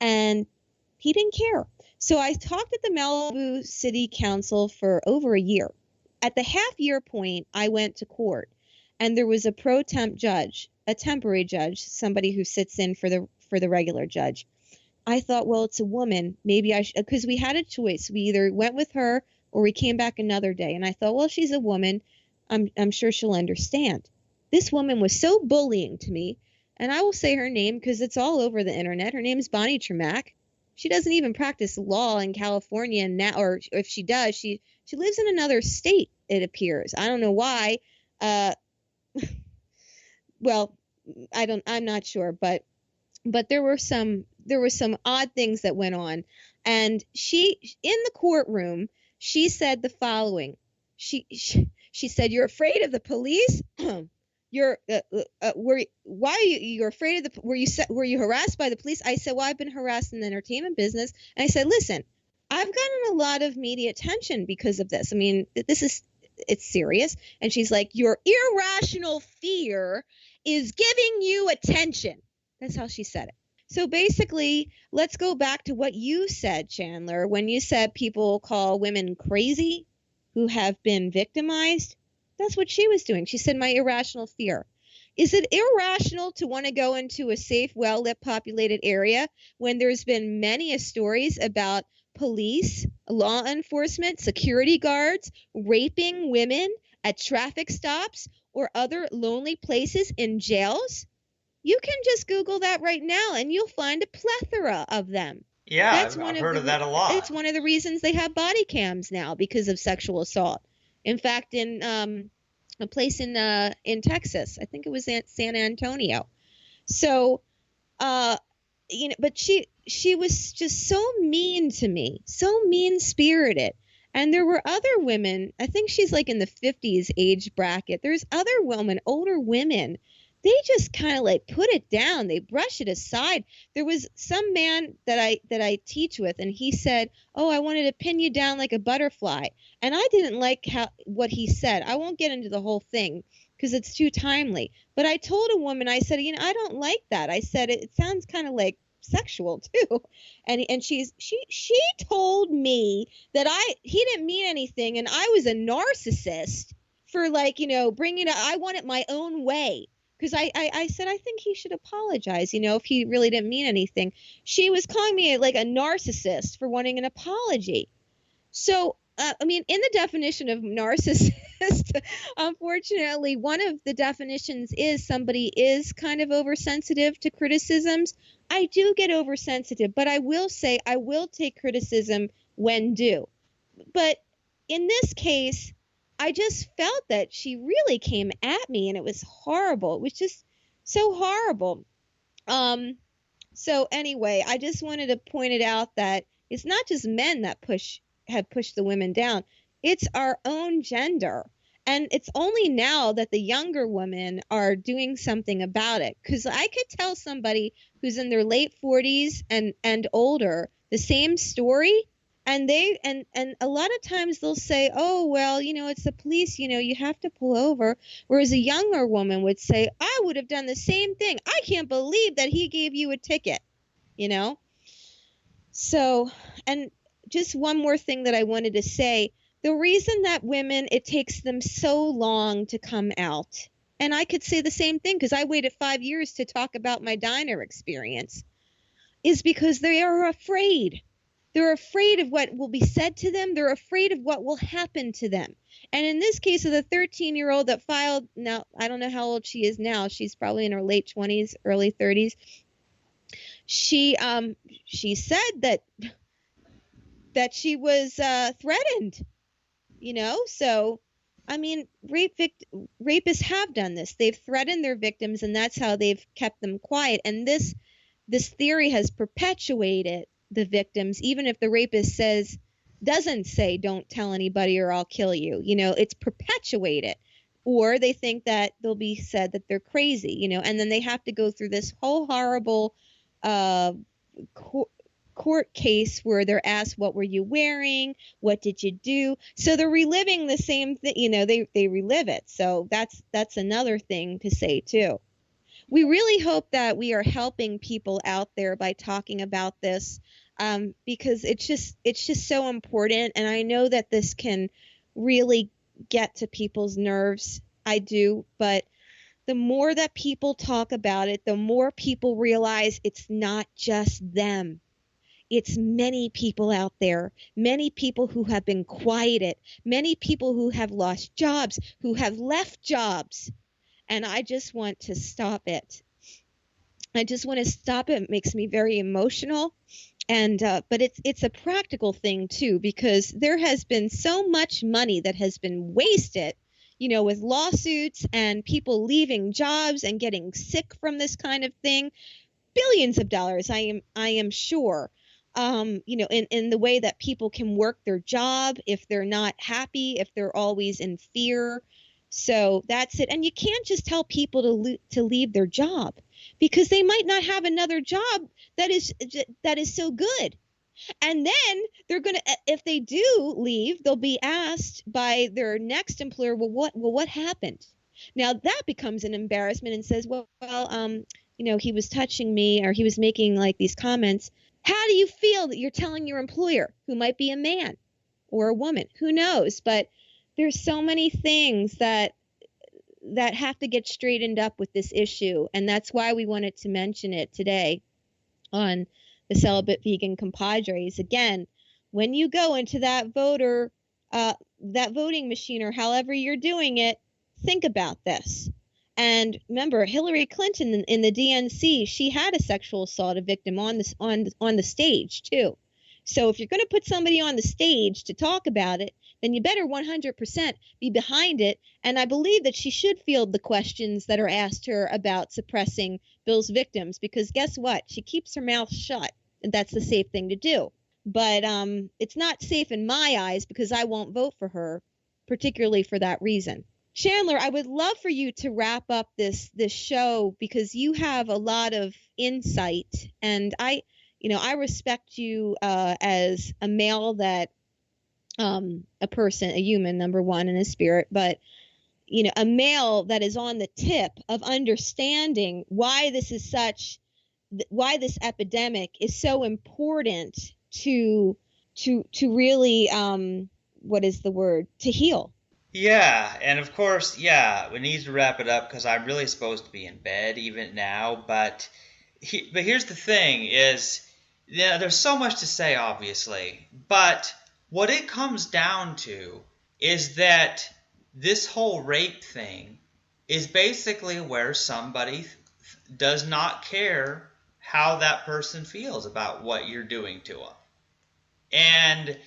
and he didn't care. So I talked at the Malibu City Council for over a year. At the half-year point, I went to court, and there was a pro temp judge, a temporary judge, somebody who sits in for the regular judge. I thought, well, it's a woman. Maybe I should, because we had a choice. We either went with her or we came back another day. And I thought, well, she's a woman. I'm sure she'll understand. This woman was so bullying to me, and I will say her name because it's all over the internet. Her name is Bonnie Tremack. She doesn't even practice law in California now, or if she does, she lives in another state, it appears. I don't know why. Well, I'm not sure, but there were some odd things that went on, and she, in the courtroom, she said the following. She said, "You're afraid of the police? You're why are you're afraid of the were you harassed by the police?" I said, "Well, I've been harassed in the entertainment business." And I said, "Listen, I've gotten a lot of media attention because of this. I mean, it's serious." And she's like, "Your irrational fear is giving you attention." That's how she said it. So basically, let's go back to what you said, Chandler, when you said people call women crazy who have been victimized. That's what she was doing. She said, "My irrational fear." Is it irrational to want to go into a safe, well-lit, populated area when there's been many stories about police, law enforcement, security guards raping women at traffic stops or other lonely places in jails? You can just Google that right now and you'll find a plethora of them. Yeah, I've heard of that a lot. It's one of the reasons they have body cams now, because of sexual assault. In fact, in a place in Texas, I think it was San Antonio. So, but she was just so mean to me, so mean-spirited. And there were other women, I think she's like in the 50s age bracket. There's other women, older women. They just kind of like put it down. They brush it aside. There was some man that I teach with, and he said, "Oh, I wanted to pin you down like a butterfly." And I didn't like what he said. I won't get into the whole thing because it's too timely. But I told a woman, I said, "I don't like that." I said, it sounds kind of like sexual too. And she told me that he didn't mean anything, and I was a narcissist for bringing it. I want it my own way. Because I said, I think he should apologize, if he really didn't mean anything. She was calling me like a narcissist for wanting an apology. So, in the definition of narcissist, unfortunately, one of the definitions is somebody is kind of oversensitive to criticisms. I do get oversensitive, but I will say I will take criticism when due. But in this case, I just felt that she really came at me, and it was horrible. It was just so horrible. So anyway, I just wanted to point it out that it's not just men that have pushed the women down. It's our own gender. And it's only now that the younger women are doing something about it. Because I could tell somebody who's in their late 40s and older the same story, and a lot of times they'll say, "Oh, well, it's the police, you have to pull over." Whereas a younger woman would say, "I would have done the same thing. I can't believe that he gave you a ticket," So, and just one more thing that I wanted to say, the reason that women, it takes them so long to come out, and I could say the same thing because I waited 5 years to talk about my diner experience, is because they are afraid. They're afraid of what will be said to them. They're afraid of what will happen to them. And in this case of the 13-year-old that filed, now I don't know how old she is now. She's probably in her late 20s, early 30s. She said that she was threatened. So rapists have done this. They've threatened their victims, and that's how they've kept them quiet. And this theory has perpetuated the victims, even if the rapist doesn't say, "Don't tell anybody or I'll kill you." It's perpetuated. Or they think that they'll be said that they're crazy, and then they have to go through this whole horrible court case where they're asked, "What were you wearing? What did you do?" So they're reliving the same thing, they relive it. So that's another thing to say too. We really hope that we are helping people out there by talking about this, because it's just so important. And I know that this can really get to people's nerves. I do. But the more that people talk about it, the more people realize it's not just them. It's many people out there, many people who have been quieted, many people who have lost jobs, who have left jobs. And I just want to stop it. It makes me very emotional. And but it's a practical thing too, because there has been so much money that has been wasted, with lawsuits and people leaving jobs and getting sick from this kind of thing. Billions of dollars, I am sure. In the way that people can work their job if they're not happy, if they're always in fear. So that's it. And you can't just tell people to leave their job, because they might not have another job that is so good. And then they're going to, if they do leave, they'll be asked by their next employer, well, what happened? Now that becomes an embarrassment, and says, he was touching me, or he was making like these comments. How do you feel that you're telling your employer, who might be a man or a woman? Who knows? But there's so many things that have to get straightened up with this issue. And that's why we wanted to mention it today on the Celibate Vegan Compadres. Again, when you go into that voting machine, or however you're doing it, think about this. And remember, Hillary Clinton in the DNC, she had a sexual assault victim on the stage too. So if you're going to put somebody on the stage to talk about it, then you better 100% be behind it. And I believe that she should field the questions that are asked her about suppressing Bill's victims, because guess what? She keeps her mouth shut, and that's the safe thing to do. But it's not safe in my eyes, because I won't vote for her, particularly for that reason. Chandler, I would love for you to wrap up this show, because you have a lot of insight, and I respect you as a male, that a person, a human, number one, and a spirit, but a male that is on the tip of understanding why this epidemic is so important to really what is the word, to heal. Yeah, and of course, yeah, we need to wrap it up because I'm really supposed to be in bed even now. But here's the thing: is yeah, there's so much to say, obviously, but what it comes down to is that this whole rape thing is basically where somebody does not care how that person feels about what you're doing to them. And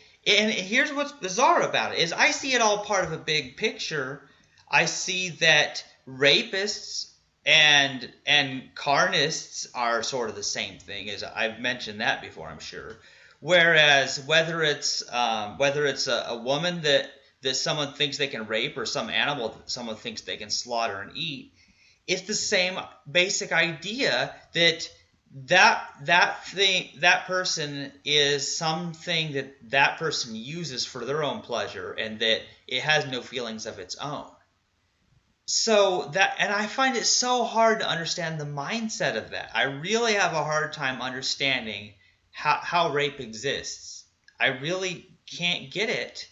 here's what's bizarre about it is I see it all part of a big picture. I see that rapists and carnists are sort of the same thing, as I've mentioned that before, I'm sure. Whereas whether it's a woman that someone thinks they can rape, or some animal that someone thinks they can slaughter and eat, it's the same basic idea that person is something that person uses for their own pleasure, and that it has no feelings of its own. So and I find it so hard to understand the mindset of that. I really have a hard time understanding how rape exists. I really can't get it.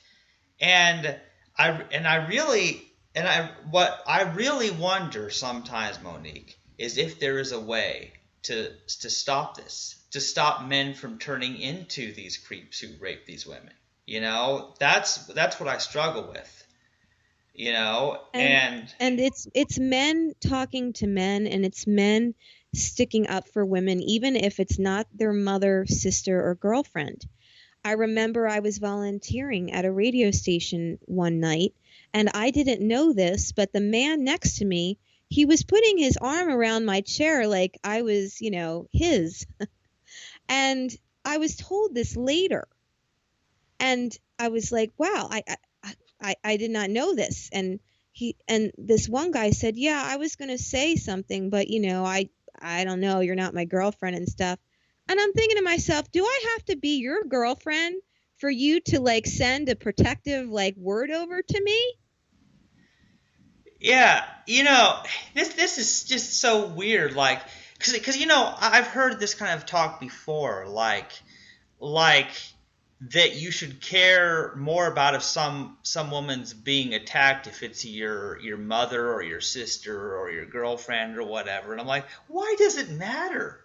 What I really wonder sometimes, Monique, is if there is a way to stop this, to stop men from turning into these creeps who rape these women. That's what I struggle with. And it's men talking to men, and it's men sticking up for women, even if it's not their mother, sister, or girlfriend. I remember I was volunteering at a radio station one night, and I didn't know this, but the man next to me, he was putting his arm around my chair like I was, his. And I was told this later. And I was like, wow, I did not know this. And this one guy said, yeah, I was going to say something, but I don't know, you're not my girlfriend and stuff. And I'm thinking to myself, do I have to be your girlfriend for you to send a protective word over to me? Yeah, this is just so weird, because I've heard this kind of talk before, like that you should care more about if some woman's being attacked if it's your mother or your sister or your girlfriend or whatever. And I'm like, why does it matter?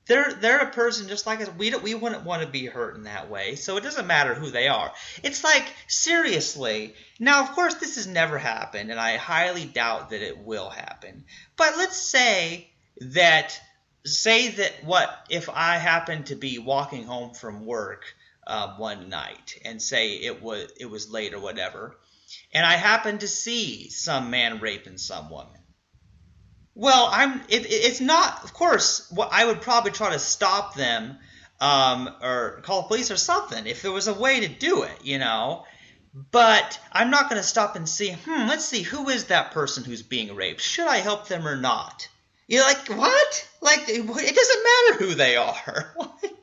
They're a person just like us. We wouldn't want to be hurt in that way, so it doesn't matter who they are. It's like, seriously. Now, of course, this has never happened, and I highly doubt that it will happen. But let's say that say that what if I happen to be walking home from work one night, and say it was late or whatever, and I happen to see some man raping some woman. Well, it's not, of course, what I would probably try to stop them, or call the police or something if there was a way to do it, But I'm not going to stop and see, let's see, who is that person who's being raped? Should I help them or not? You're like, what? Like, it doesn't matter who they are. What?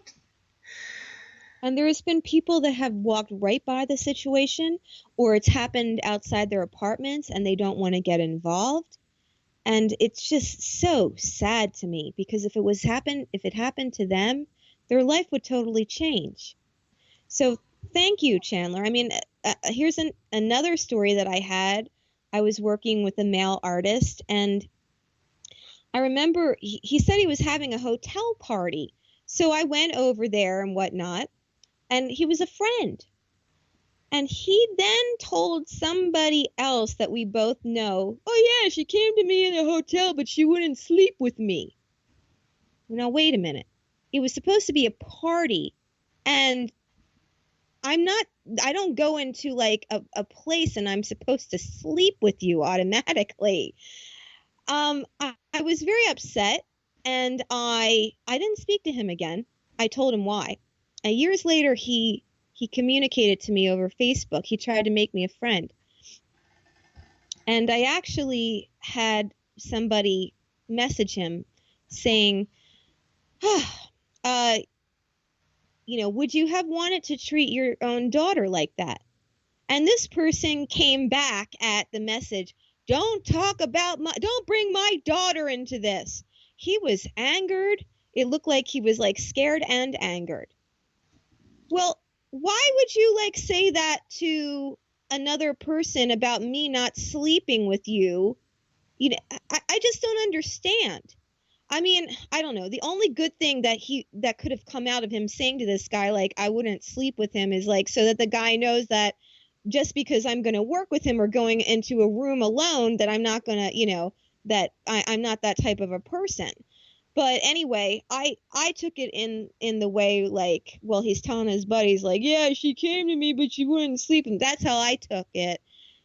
And there has been people that have walked right by the situation, or it's happened outside their apartments and they don't want to get involved. And it's just so sad to me, because if it happened to them, their life would totally change. So thank you, Chandler. I mean, here's another story that I had. I was working with a male artist, and I remember he said he was having a hotel party. So I went over there and whatnot, and he was a friend. And he then told somebody else that we both know, oh yeah, she came to me in a hotel, but she wouldn't sleep with me. Now, wait a minute. It was supposed to be a party, and I don't go into like a place and I'm supposed to sleep with you automatically. I was very upset, and I didn't speak to him again. I told him why. And years later, he communicated to me over Facebook. He tried to make me a friend. And I actually had somebody message him saying, would you have wanted to treat your own daughter like that? And this person came back at the message, don't bring my daughter into this. He was angered. It looked like he was like scared and angered. Well, why would you like say that to another person about me not sleeping with you? I just don't understand. I mean, I don't know. The only good thing that could have come out of him saying to this guy, like, I wouldn't sleep with him, is like, so that the guy knows that just because I'm going to work with him or going into a room alone, that I'm not going to, that I'm not that type of a person. But anyway, I took it in the way like, well, he's telling his buddies like, yeah, she came to me, but she wouldn't sleep. And that's how I took it.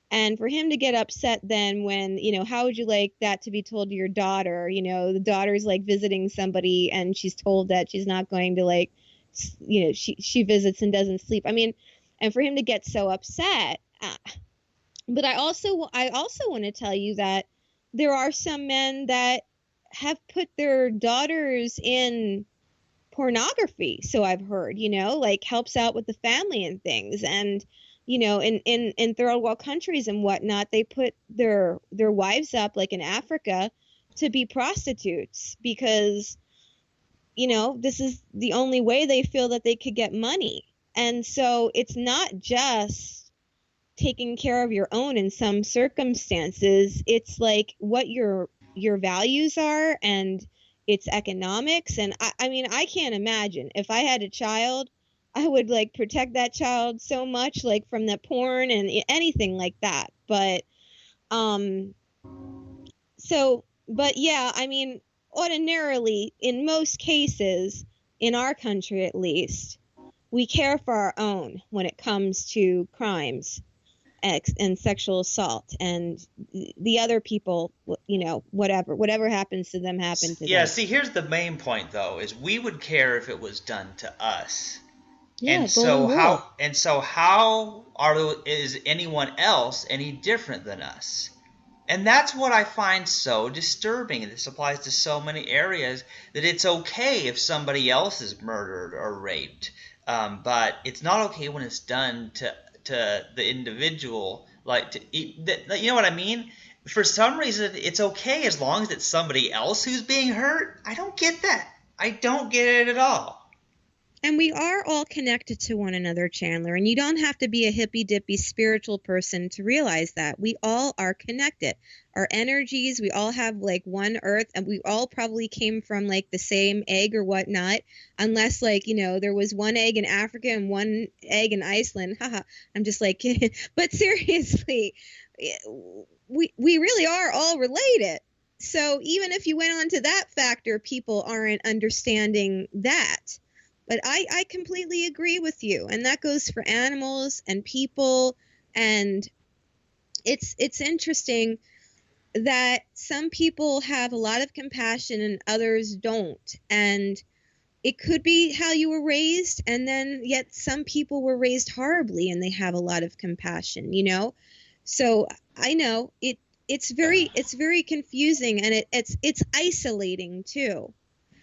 And for him to get upset then when, how would you like that to be told to your daughter? The daughter's like visiting somebody and she's told that she's not going to like, she visits and doesn't sleep. I mean, and for him to get so upset. But I also want to tell you that there are some men that have put their daughters in pornography. So I've heard, like helps out with the family and things. And, in third world countries and whatnot, they put their wives up, like in Africa, to be prostitutes because, this is the only way they feel that they could get money. And so it's not just taking care of your own in some circumstances. It's like what your values are, and it's economics. And I mean, I can't imagine if I had a child, I would like protect that child so much, like from the porn and anything like that. But yeah, I mean, ordinarily, in most cases, in our country at least, we care for our own when it comes to crimes and sexual assault, and the other people, whatever happens to them happens to them. Yeah, see, here's the main point though, is we would care if it was done to us. Yeah, is anyone else any different than us? And that's what I find so disturbing. And this applies to so many areas, that it's okay if somebody else is murdered or raped, but it's not okay when it's done to the individual. You know what I mean? For some reason, it's okay as long as it's somebody else who's being hurt. I don't get that. I don't get it at all. And we are all connected to one another, Chandler, and you don't have to be a hippy-dippy spiritual person to realize that. We all are connected. Our energies, we all have like one earth, and we all probably came from like the same egg or whatnot, unless like, there was one egg in Africa and one egg in Iceland. Haha, I'm just like kidding. But seriously, we really are all related. So even if you went on to that factor, people aren't understanding that. But I completely agree with you. And that goes for animals and people. And it's interesting that some people have a lot of compassion and others don't. And it could be how you were raised, and then yet some people were raised horribly and they have a lot of compassion, you know? So I know it's very confusing, and it's isolating too.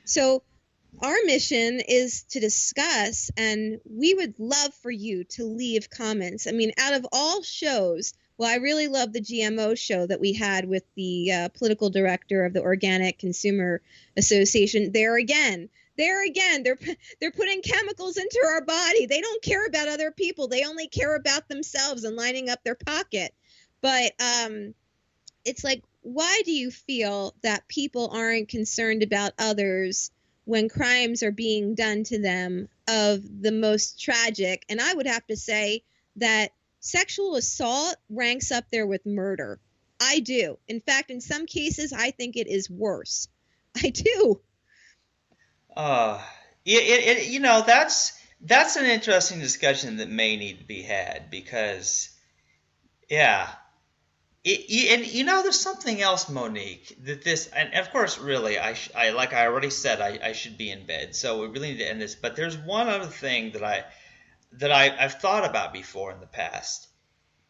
So our mission is to discuss, and we would love for you to leave comments. I mean, out of all shows, well, I really love the GMO show that we had with the political director of the Organic Consumer Association. There again, they're putting chemicals into our body. They don't care about other people. They only care about themselves and lining up their pocket. But it's like, why do you feel that people aren't concerned about others when crimes are being done to them of the most tragic? And I would have to say that sexual assault ranks up there with murder. I do. In fact, in some cases, I think it is worse. I do. You know, that's an interesting discussion that may need to be had, because, yeah. And you know, there's something else, Monique, that this, and of course, really, I like I already said, I should be in bed, so we really need to end this. But there's one other thing that I've thought about before in the past.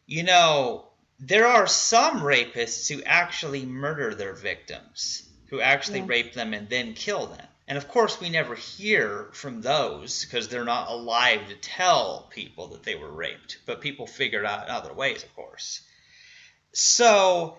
You know, there are some rapists who actually murder their victims, who actually rape them and then kill them. And of course, we never hear from those because they're not alive to tell people that they were raped. But people figure it out in other ways, of course. So,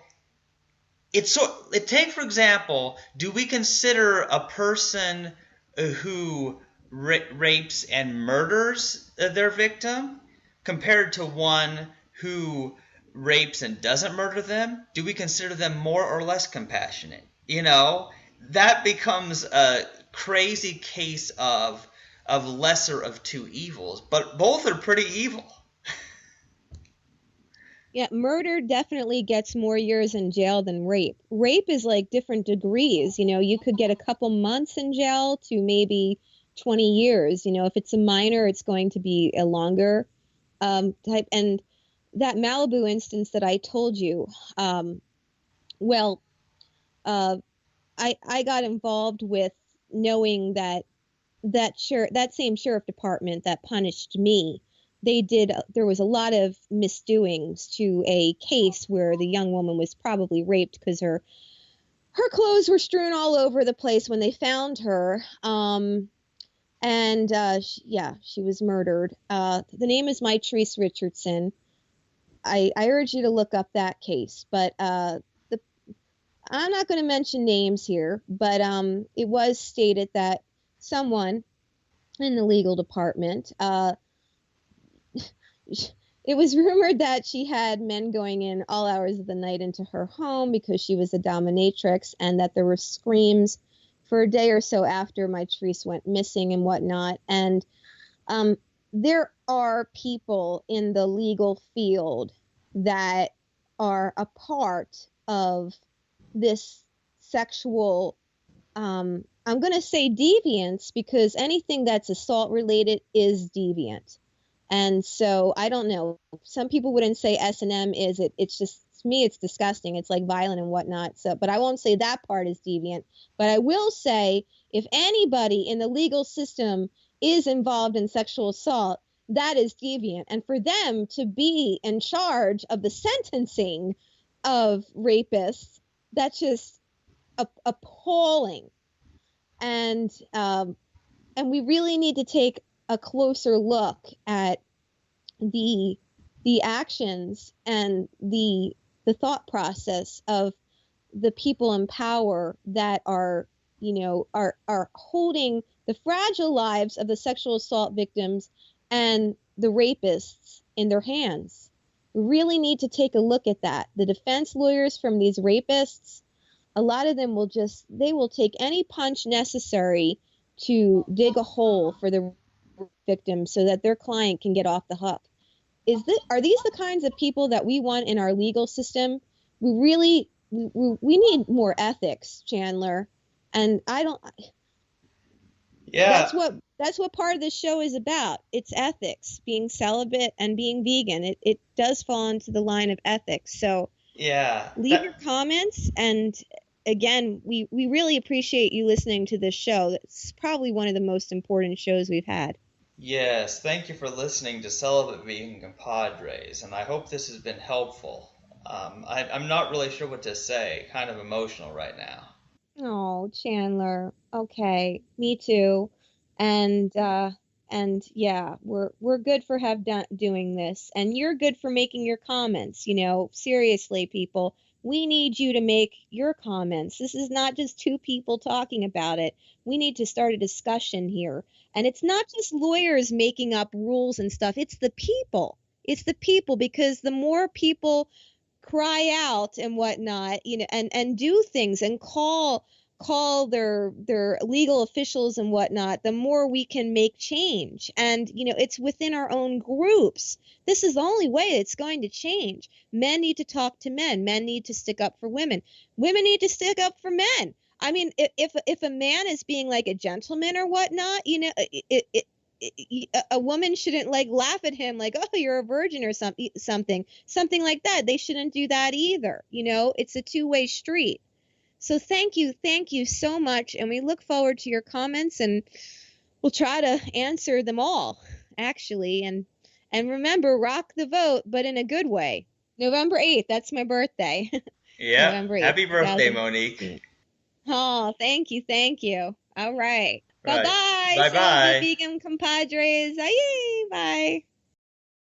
take for example, do we consider a person who rapes and murders their victim compared to one who rapes and doesn't murder them? Do we consider them more or less compassionate? You know, that becomes a crazy case of lesser of two evils, but both are pretty evil. Yeah, murder definitely gets more years in jail than rape. Rape is like different degrees. You know, you could get a couple months in jail to maybe 20 years. You know, if it's a minor, it's going to be a longer type. And that Malibu instance that I told you, I got involved with knowing that same sheriff department that punished me, there was a lot of misdoings to a case where the young woman was probably raped because her clothes were strewn all over the place when they found her. She was murdered. The name is Mitrice Richardson. I urge you to look up that case, but I'm not going to mention names here, but it was stated that someone in the legal department, it was rumored that she had men going in all hours of the night into her home because she was a dominatrix, and that there were screams for a day or so after Mitrice went missing and whatnot. And there are people in the legal field that are a part of this sexual, I'm going to say deviance, because anything that's assault related is deviant. And so I don't know. Some people wouldn't say S&M is it. It's just, to me, it's disgusting. It's like violent and whatnot. So, but I won't say that part is deviant. But I will say, if anybody in the legal system is involved in sexual assault, that is deviant. And for them to be in charge of the sentencing of rapists, that's just appalling. And we really need to take a closer look at the actions and the thought process of the people in power that are holding the fragile lives of the sexual assault victims and the rapists in their hands. We really need to take a look at that. The defense lawyers from these rapists, a lot of them will take any punch necessary to dig a hole for the victim so that their client can get off the hook. Are these the kinds of people that we want in our legal system? We really we need more ethics, Chandler. And I don't Yeah, that's what part of the show is about. It's ethics, being celibate and being vegan. It does fall into the line of ethics. So yeah. leave your comments, and again, we really appreciate you listening to this show. It's probably one of the most important shows we've had. Yes, thank you for listening to Celibate Vegan Compadres, and I hope this has been helpful. I'm not really sure what to say, kind of emotional right now. Oh, Chandler. Okay, me too. And yeah, we're good for have done doing this, and you're good for making your comments. Seriously, people, we need you to make your comments. This is not just two people talking about it. We need to start a discussion here. And it's not just lawyers making up rules and stuff. It's the people. It's the people, because the more people cry out and whatnot, and do things and call their legal officials and whatnot, the more we can make change. And it's within our own groups. This is the only way it's going to change. Men need to talk to men. Men need to stick up for women. Women need to stick up for men. I mean, if a man is being like a gentleman or whatnot, a woman shouldn't like laugh at him like, oh, you're a virgin or something like that. They shouldn't do that either. It's a two-way street. So thank you so much, and we look forward to your comments, and we'll try to answer them all, actually. And remember, rock the vote, but in a good way. November 8th, that's my birthday. Yeah, November 8th, happy birthday, Monique. 2016. Oh, thank you. All right. Right. Bye-bye, Bye celibate bye. vegan compadres. Aye, bye.